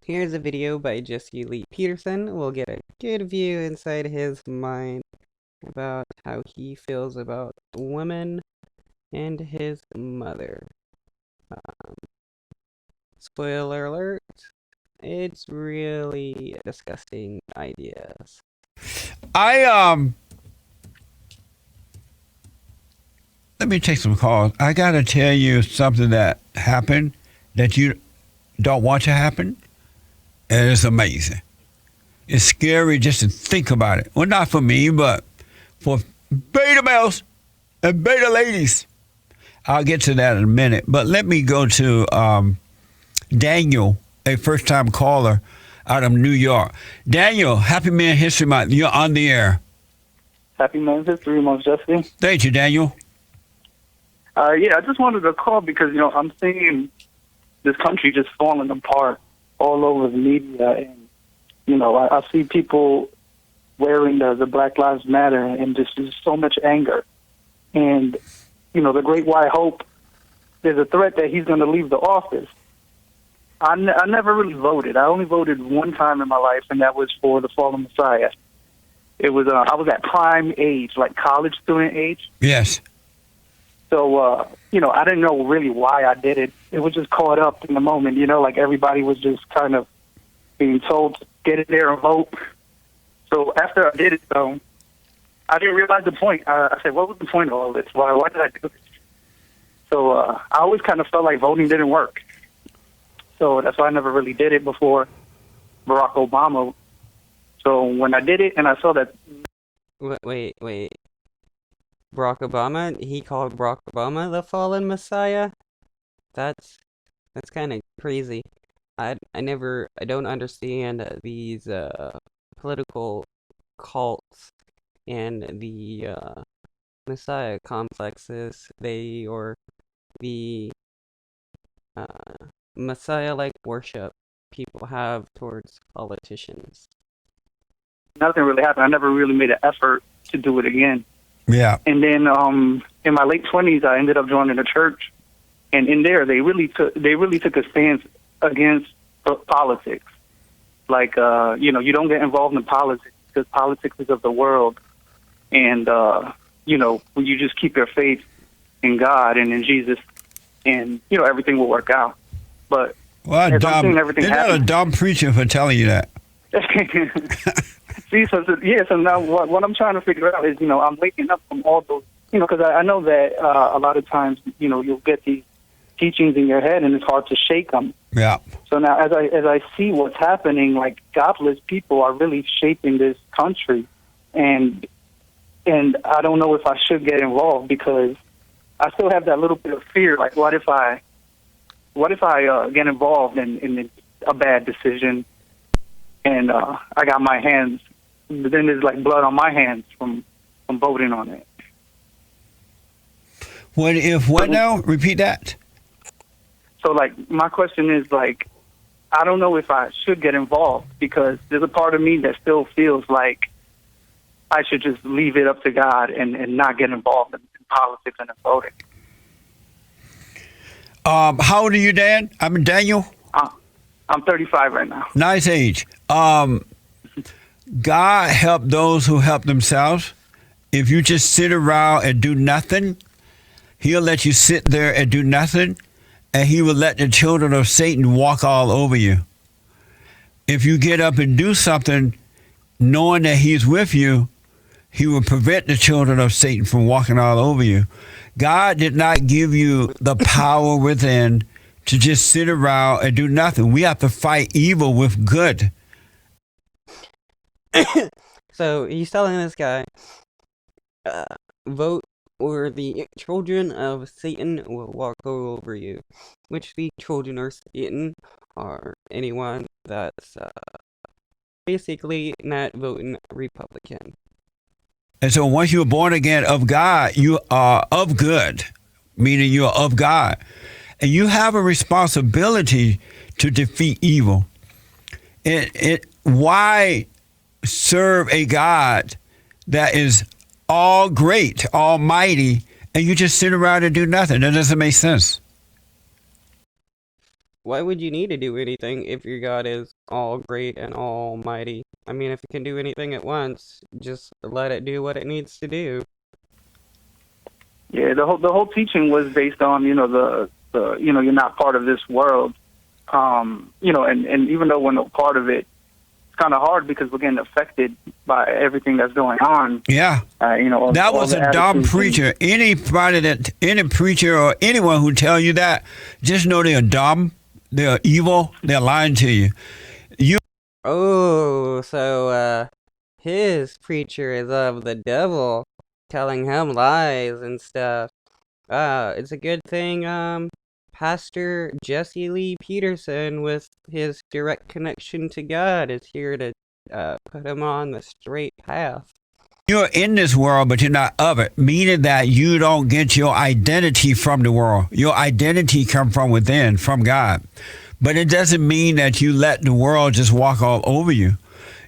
Here's a video by Jesse Lee Peterson. We'll get a good view inside his mind about how he feels about women and his mother. Um, Spoiler alert, it's really disgusting ideas. I Let me take some calls. I gotta tell you something that happened that you don't want to happen, and it's amazing. It's scary just to think about it. Well, not for me, but for beta males and beta ladies. I'll get to that in a minute. But let me go to Daniel, a first-time caller out of New York. Daniel, Happy Man History Month. You're on the air. Happy Men's History Month, Jesse. Thank you, Daniel. Yeah, I just wanted to call because, I'm seeing this country just falling apart all over the media. And, I see people wearing the Black Lives Matter and just so much anger. And, the Great White Hope, there's a threat that he's going to leave the office. I never really voted. I only voted one time in my life, and that was for the fallen Messiah. It was I was at prime age, like college student age. Yes. So, I didn't know really why I did it. It was just caught up in the moment, like everybody was just kind of being told to get in there and vote. So after I did it, though, I didn't realize the point. I said, what was the point of all this? Why did I do this? So I always kind of felt like voting didn't work. So that's why I never really did it before Barack Obama. So when I did it and I saw that... Wait. Barack Obama? He called Barack Obama the fallen messiah? That's kind of crazy. I don't understand these political cults and the messiah complexes or the uh, messiah-like worship people have towards politicians. Nothing really happened. I never really made an effort to do it again. Yeah. And then in my late 20s, I ended up joining a church, and in there they really took a stance against politics. Like you don't get involved in politics because politics is of the world, and you just keep your faith in God and in Jesus, and everything will work out. But Well, as I'm dumb. seeing everything You're not a happen, dumb preacher for telling you that. See, so now what I'm trying to figure out is, I'm waking up from all those, because I know that a lot of times, you'll get these teachings in your head and it's hard to shake them. Yeah. So now as I see what's happening, like godless people are really shaping this country, and I don't know if I should get involved because I still have that little bit of fear. Like, what if I get involved in a bad decision? And I got my hands, then there's like blood on my hands from voting on it. What now? Repeat that. So like my question is like, I don't know if I should get involved because there's a part of me that still feels like I should just leave it up to God and not get involved in politics and in voting. How old are you, Dan? I'm Daniel. I'm 35 right now. Nice age. God help those who help themselves. If you just sit around and do nothing, he'll let you sit there and do nothing, and he will let the children of Satan walk all over you. If you get up and do something, knowing that he's with you, he will prevent the children of Satan from walking all over you. God did not give you the power within to just sit around and do nothing. We have to fight evil with good. So he's telling this guy, vote or the children of Satan will walk all over you. Which the children of Satan are anyone that's basically not voting Republican. And so once you're born again of God, you are of good, meaning you are of God. And you have a responsibility to defeat evil. Why serve a God that is all great, almighty, and you just sit around and do nothing? That doesn't make sense. why would you need to do anything if your God is all great and almighty? I mean, if it can do anything at once, just let it do what it needs to do. Yeah, the whole teaching was based on the you're not part of this world. And even though we're not part of it, it's kind of hard because we're getting affected by everything that's going on. Yeah. That All was the a dumb attitudes preacher. Any preacher or anyone who tell you that, just know they're dumb, they're evil, they're lying to you. Oh, so, his preacher is of the devil, telling him lies and stuff. It's a good thing, Pastor Jesse Lee Peterson, with his direct connection to God, is here to, put him on the straight path. You're in this world, but you're not of it, meaning that you don't get your identity from the world. Your identity comes from within, from God. But it doesn't mean that you let the world just walk all over you.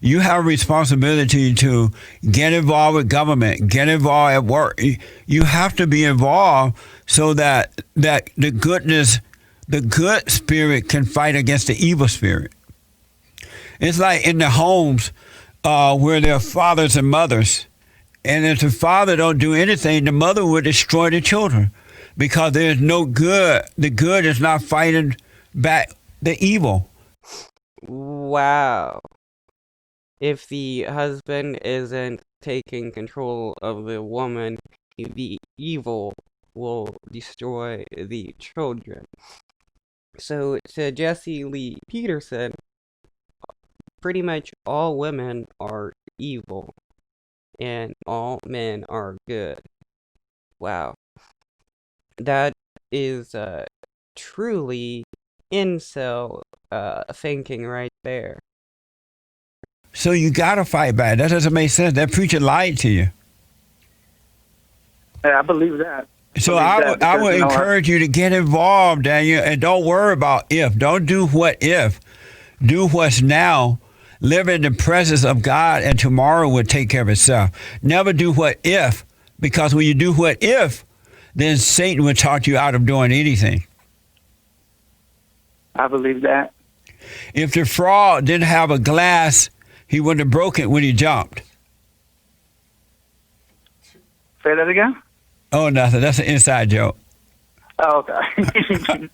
You have a responsibility to get involved with government, get involved at work. You have to be involved so that the good spirit can fight against the evil spirit. It's like in the homes where there are fathers and mothers. And if the father don't do anything, the mother would destroy the children because there's no good. The good is not fighting back the evil. Wow. If the husband isn't taking control of the woman, the evil will destroy the children. So, to Jesse Lee Peterson, pretty much all women are evil, and all men are good. Wow. That is, truly incel, thinking right there. So you got to fight back. That doesn't make sense. That preacher lied to you. Yeah, I believe that. So I would encourage you to get involved, Daniel, and don't worry about if. Don't do what if. Do what's now. Live in the presence of God, and tomorrow will take care of itself. Never do what if, because when you do what if, then Satan will talk you out of doing anything. I believe that. If the frog didn't have a glass, he wouldn't have broke it when he jumped. Say that again? Oh, nothing. That's an inside joke. Oh, okay.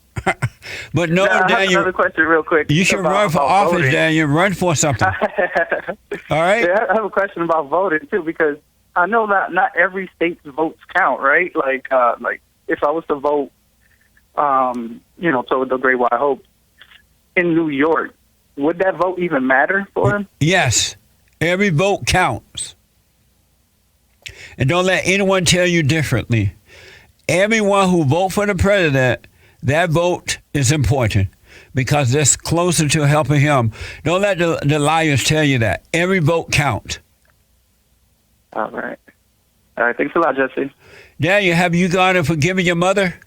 But no, now, I have Daniel, another question real quick. you should run for office, voting. Daniel. Run for something. All right? Yeah, I have a question about voting, too, because I know that not every state's votes count, right? Like if I was to vote, toward the Great White Hope in New York, would that vote even matter for him? Yes. Every vote counts. And don't let anyone tell you differently. Everyone who votes for the president, that vote is important because that's closer to helping him. Don't let the liars tell you that. Every vote counts. All right. All right. Thanks a lot, Jesse. Daniel, have you gone and forgiven your mother?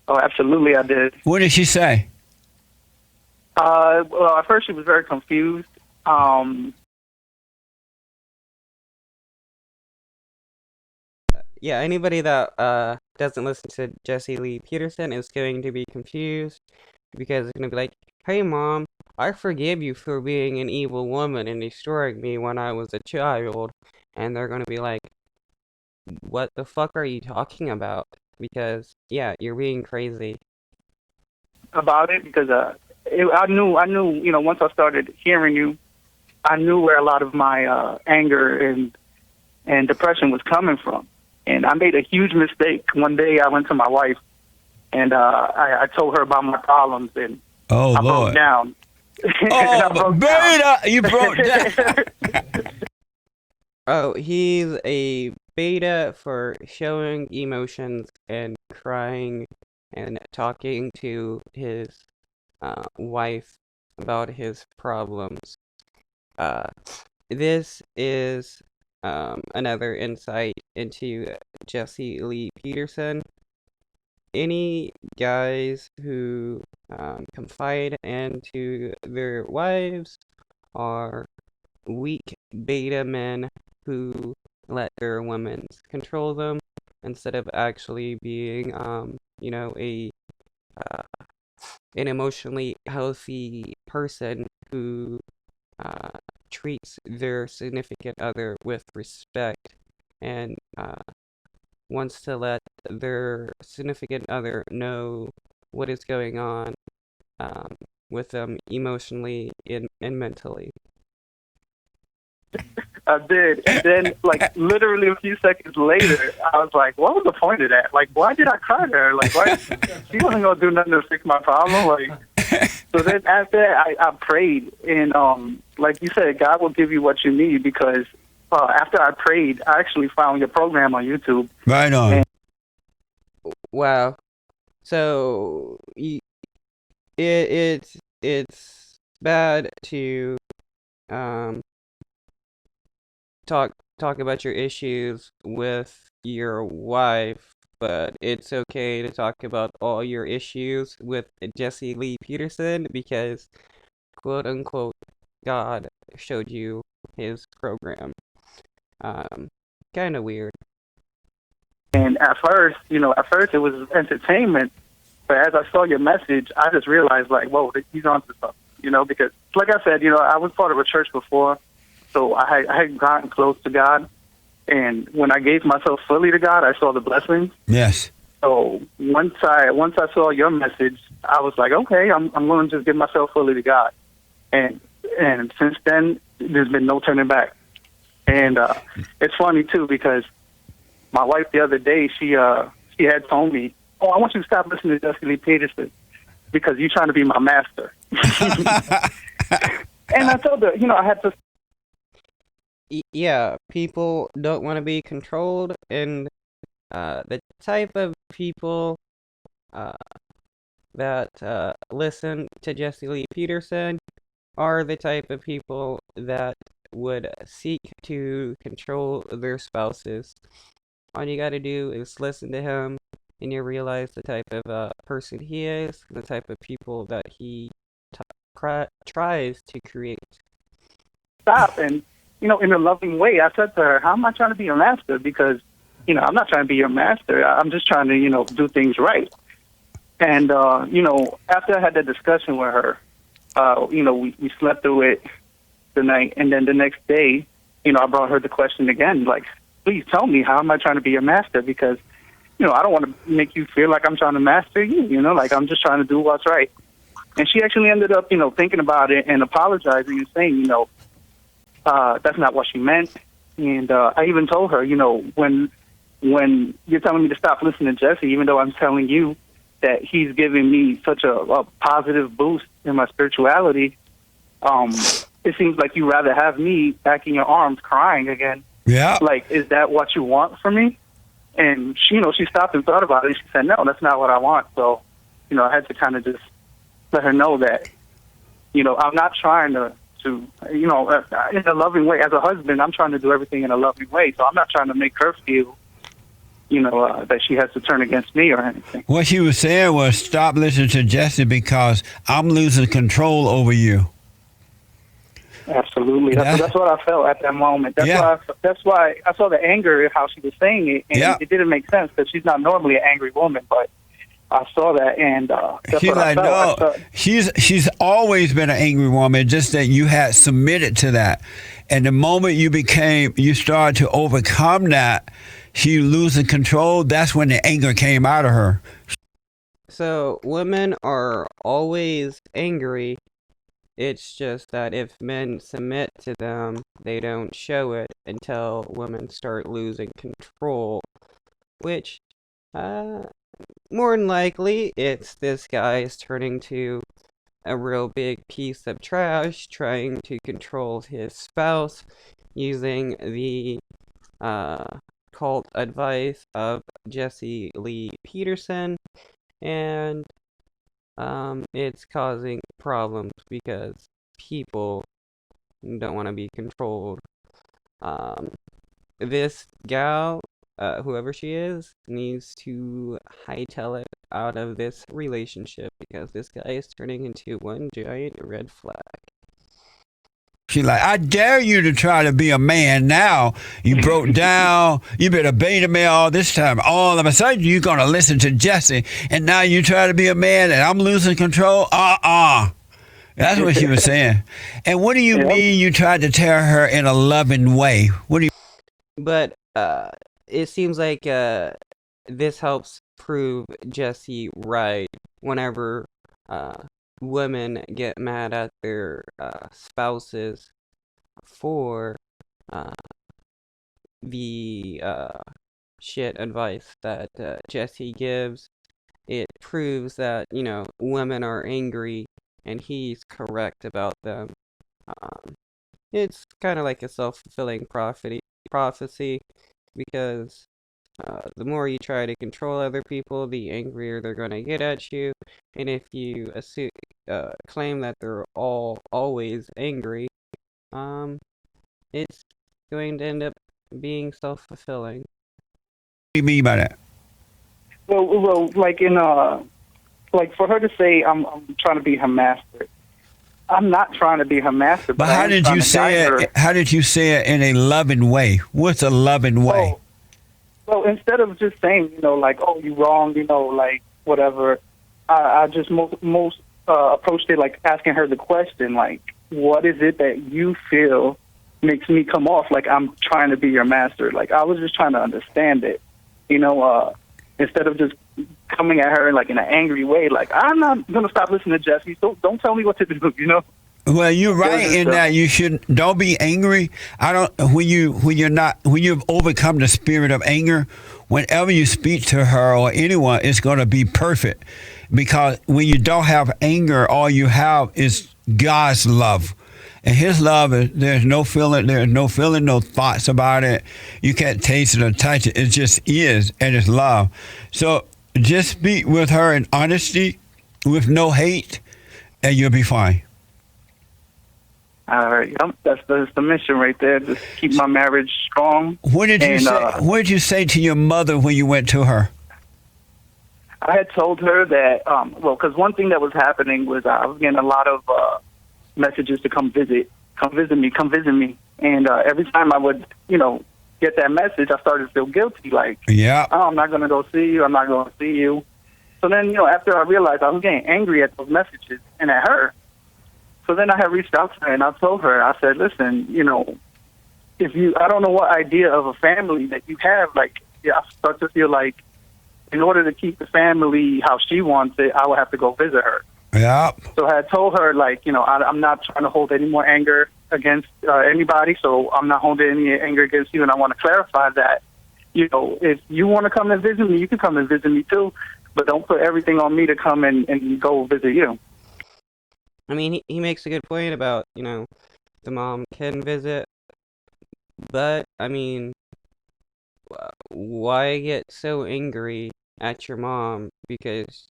Oh, absolutely, I did. What did she say? Well, at first she was very confused. Yeah, anybody that doesn't listen to Jesse Lee Peterson is going to be confused because it's going to be like, hey mom, I forgive you for being an evil woman and destroying me when I was a child. And they're going to be like, what the fuck are you talking about? Because, yeah, you're being crazy. About it because I knew, once I started hearing you, I knew where a lot of my anger and depression was coming from. And I made a huge mistake. One day I went to my wife and I told her about my problems and I broke down. Oh, beta! You broke down. Oh, he's a beta for showing emotions and crying and talking to his wife about his problems. This is another insight into Jesse Lee Peterson. Any guys who confide into their wives are weak beta men who let their women control them instead of actually being, a an emotionally healthy person who uh, treats their significant other with respect and wants to let their significant other know what is going on um, with them emotionally and mentally. I did, and then like literally a few seconds later, I was like, "What was the point of that? Like, why did I cry to her? Like, why? She wasn't gonna do nothing to fix my problem." Like, so then after that, I prayed, and like you said, God will give you what you need because after I prayed, I actually found your program on YouTube. Right on. And Wow. So it's bad to um talk about your issues with your wife, but it's okay to talk about all your issues with Jesse Lee Peterson because quote unquote God showed you his program. Um, kind of weird. and at first it was entertainment, but as I saw your message, I just realized like, whoa, he's onto something. Because like I said, I was part of a church before, so I had gotten close to God. And when I gave myself fully to God, I saw the blessings. Yes. So once I saw your message, I was like, okay, I'm going to just give myself fully to God. And since then, there's been no turning back. And it's funny too because my wife the other day she had told me, "Oh, I want you to stop listening to Jesse Lee Peterson because you're trying to be my master." And I told her, I had to. Yeah, people don't want to be controlled, and the type of people uh, that listen to Jesse Lee Peterson are the type of people that would seek to control their spouses. All you gotta do is listen to him, and you realize the type of person he is, the type of people that he tries to create. Stop. And, in a loving way, I said to her, how am I trying to be your master? Because, I'm not trying to be your master. I'm just trying to, do things right. And, after I had that discussion with her, we slept through it the night. And then the next day, I brought her the question again, like, please tell me, how am I trying to be your master? Because, I don't want to make you feel like I'm trying to master you, like I'm just trying to do what's right. And she actually ended up, thinking about it and apologizing and saying, that's not what she meant. And I even told her, when you're telling me to stop listening to Jesse, even though I'm telling you that he's giving me such a positive boost in my spirituality, it seems like you rather have me back in your arms crying again. Yeah. Like, is that what you want from me? And she, she stopped and thought about it. And she said, no, that's not what I want. So, I had to kind of just let her know that, I'm not trying to in a loving way. As a husband, I'm trying to do everything in a loving way. So I'm not trying to make her feel, that she has to turn against me or anything. What she was saying was stop listening to Jesse because I'm losing control over you. Absolutely. That's what I felt at that moment. That's why I saw the anger in how she was saying it, and it didn't make sense because she's not normally an angry woman, but I saw that, and that's she's what I like, felt. no, she's always been an angry woman, just that you had submitted to that. And the moment you started to overcome that, she losing control, that's when the anger came out of her. So women are always angry. It's just that if men submit to them, they don't show it until women start losing control, which more than likely, it's this guy is turning to a real big piece of trash, trying to control his spouse using the cult advice of Jesse Lee Peterson, and it's causing problems because people don't want to be controlled. Um, this gal, whoever she is, needs to hightail it out of this relationship because this guy is turning into one giant red flag. She's like, I dare you to try to be a man now. You broke down. You've been a beta male all this time. All of a sudden, you're going to listen to Jesse, and now you try to be a man, and I'm losing control? That's what she was saying. And what do you mean you tried to tell her in a loving way? What do you? But it seems like this helps prove Jesse right whenever women get mad at their spouses for the shit advice that Jesse gives. It proves that, women are angry and he's correct about them. It's kind of like a self-fulfilling prophecy because the more you try to control other people, the angrier they're going to get at you. And if you claim that they're always angry, it's going to end up being self-fulfilling. What do you mean by that? Well, like like for her to say, I'm trying to be her master. I'm not trying to be her master. But how did you say it? How did you say it in a loving way? What's a loving way? Well, instead of just saying, like, oh, you wrong, like whatever, I just most approached it like asking her the question, like, what is it that you feel makes me come off like I'm trying to be your master? Like, I was just trying to understand it, instead of just coming at her like in an angry way, like, I'm not gonna stop listening to Jesse, so don't tell me what to do, Well, you're right in that don't be angry. When you've overcome the spirit of anger, whenever you speak to her or anyone, it's going to be perfect. Because when you don't have anger, all you have is God's love. And his love is there's no feeling, no thoughts about it. You can't taste it or touch it. It just is, and it's love. So just speak with her in honesty, with no hate, and you'll be fine. All right, that's the mission right there. Just keep my marriage strong. What did you say to your mother when you went to her? I had told her that, because one thing that was happening was I was getting a lot of messages to come visit me. And every time I would, get that message, I started to feel guilty. Like, I'm not going to go see you. I'm not going to see you. So then, after I realized I was getting angry at those messages and at her, so then I had reached out to her and I told her, I said, listen, I don't know what idea of a family that you have. Like, I start to feel like in order to keep the family how she wants it, I would have to go visit her. Yeah. So I had told her, like, I'm not trying to hold any more anger against anybody, so I'm not holding any anger against you, and I want to clarify that, if you want to come and visit me, you can come and visit me too, but don't put everything on me to come and go visit you. I mean, he makes a good point about, the mom can visit, but, I mean, why get so angry at your mom because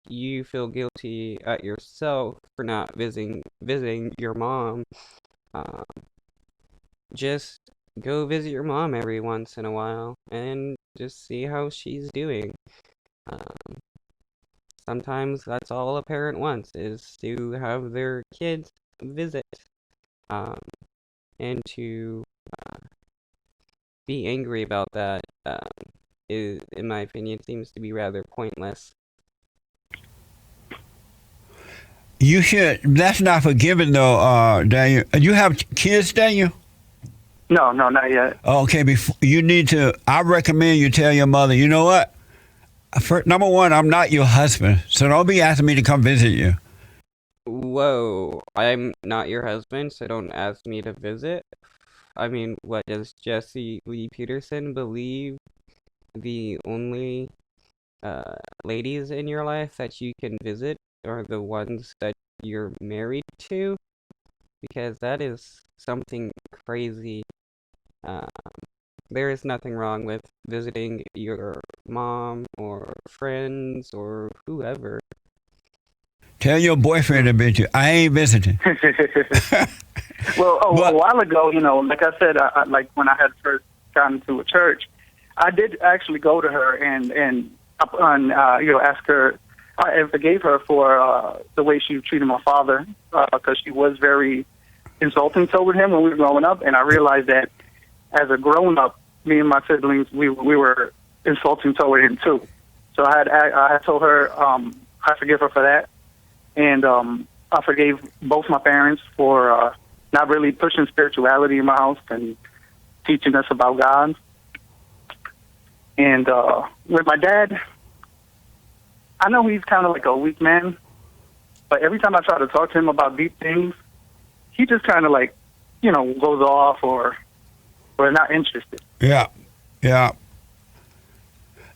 you feel guilty at yourself for not visiting your mom? Just go visit your mom every once in a while and just see how she's doing. Sometimes that's all a parent wants, is to have their kids visit, and to be angry about that is, in my opinion, seems to be rather pointless. You should. That's not forgiving, though, Daniel. You have kids, Daniel? No, not yet. Okay, I recommend you tell your mother, you know what? Number one, I'm not your husband, so don't be asking me to come visit you. Whoa, I'm not your husband, so don't ask me to visit? I mean, what, does Jesse Lee Peterson believe the only ladies in your life that you can visit are the ones that you're married to? Because that is something crazy. There is nothing wrong with visiting your mom or friends or whoever. Tell your boyfriend to visit you. I ain't visiting. Well, a while ago, like I said, like when I had first gotten to a church, I did actually go to her and ask her. I forgave her for the way she treated my father, because she was very insulting toward him when we were growing up, and I realized that as a grown up, me and my siblings, we were insulting toward him too. So I had told her I forgive her for that, and I forgave both my parents for not really pushing spirituality in my house and teaching us about God. And with my dad, I know he's kind of like a weak man, but every time I try to talk to him about deep things, he just kind of like, goes off or not interested. Yeah, yeah.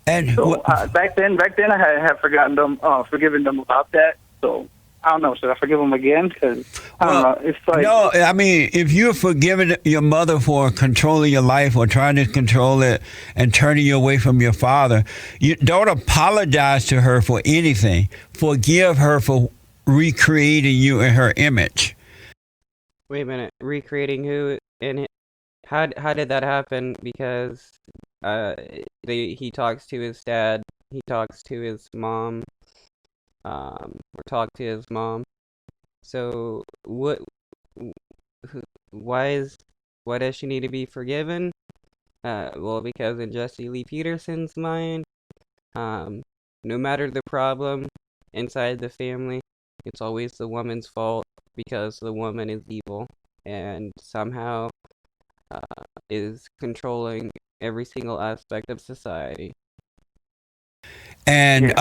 And so back then I had forgiven them about that. So I don't know. Should I forgive them again? Because I don't know. It's like, no. I mean, if you're forgiving your mother for controlling your life or trying to control it and turning you away from your father, you don't apologize to her for anything. Forgive her for recreating you in her image. Wait a minute, recreating who and how did that happen? Because he talks to his dad, he talks to his mom, or talk to his mom. So why does she need to be forgiven? Well, because in Jesse Lee Peterson's mind, no matter the problem inside the family, it's always the woman's fault because the woman is evil and somehow is controlling every single aspect of society. And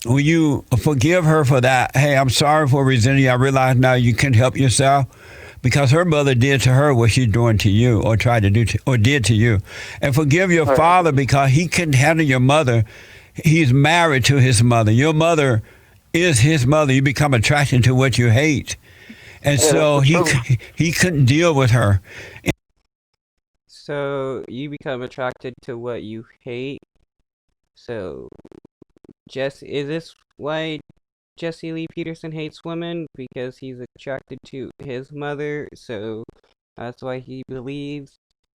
when you forgive her for that, hey, I'm sorry for resenting you. I realize now you can help yourself because her mother did to her what she's doing to you or tried to do or did to you. And forgive your father because he couldn't handle your mother. He's married to his mother. Your mother is his mother. You become attracted to what you hate. And so he couldn't deal with her. So you become attracted to what you hate. So is this why Jesse Lee Peterson hates women? Because he's attracted to his mother, so that's why he believes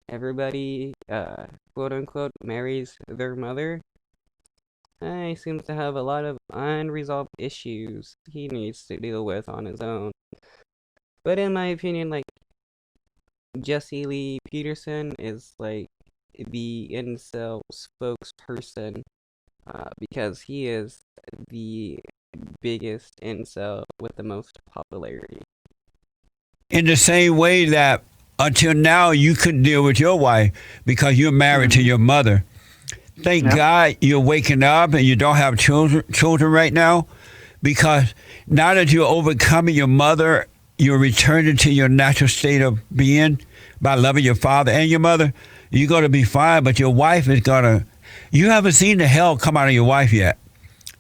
everybody, quote unquote, marries their mother. He seems to have a lot of unresolved issues he needs to deal with on his own. But in my opinion, like, Jesse Lee Peterson is like the incel spokesperson because he is the biggest incel with the most popularity. In the same way that until now you couldn't deal with your wife because you're married to your mother. Thank God you're waking up and you don't have children right now, because now that you're overcoming your mother, you're returning to your natural state of being by loving your father and your mother. You're going to be fine, but your wife is going to... You haven't seen the hell come out of your wife yet.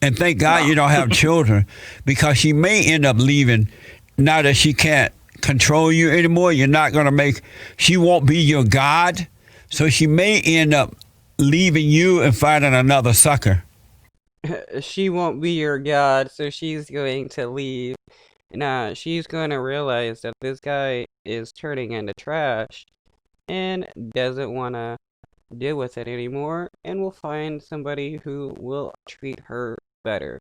And thank God you don't have children, because she may end up leaving now that she can't control you anymore. You're not going to make... She won't be your God, so she may end up leaving you and finding another sucker. She won't be your God, so she's going to leave. Nah, she's going to realize that this guy is turning into trash and doesn't want to deal with it anymore, and will find somebody who will treat her better.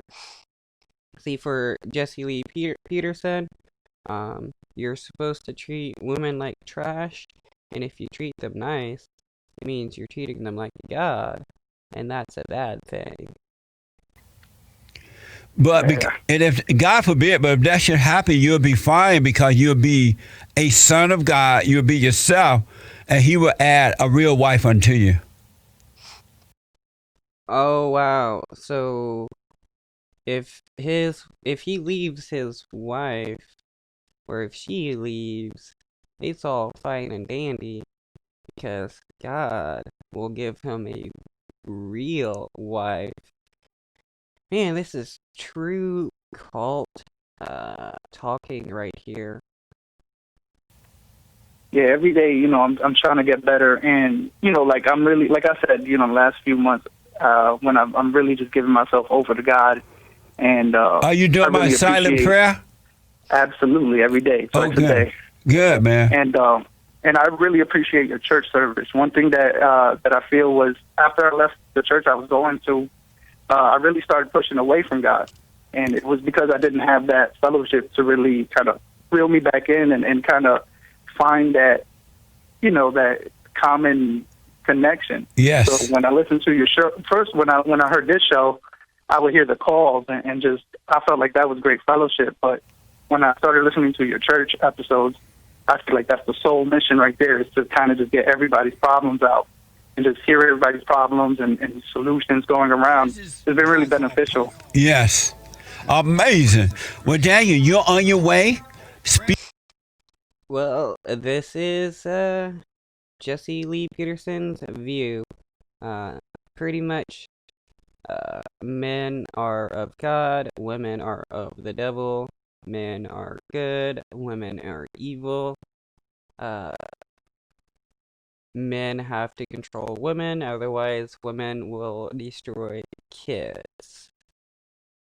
See, for Jesse Lee Peterson, you're supposed to treat women like trash, and if you treat them nice, it means you're treating them like a god, and that's a bad thing. But and if God forbid, but if that should happen, you'll be fine, because you'll be a son of God. You'll be yourself, and He will add a real wife unto you. Oh wow! So if he leaves his wife, or if she leaves, it's all fine and dandy, because God will give him a real wife. Man, this is true cult talking right here. Yeah, every day, I'm trying to get better, and like I'm really, like I said, the last few months, when I'm really just giving myself over to God, and are you doing my silent prayer? Absolutely, every day, twice a day. Good, man. And I really appreciate your church service. One thing that I feel was, after I left the church I was going to, I really started pushing away from God, and it was because I didn't have that fellowship to really kind of reel me back in and kind of find that, that common connection. Yes. So when I listened to your show, first when I heard this show, I would hear the calls and just, I felt like that was great fellowship. But when I started listening to your church episodes, I feel like that's the sole mission right there, is to kind of just get everybody's problems out and just hear everybody's problems and solutions going around. It's been really beneficial. Yes. Amazing. Well, Daniel, you're on your way. Well, this is Jesse Lee Peterson's view. Pretty much, men are of God, women are of the devil. Men are good, women are evil. Uh, Men have to control women, otherwise women will destroy kids.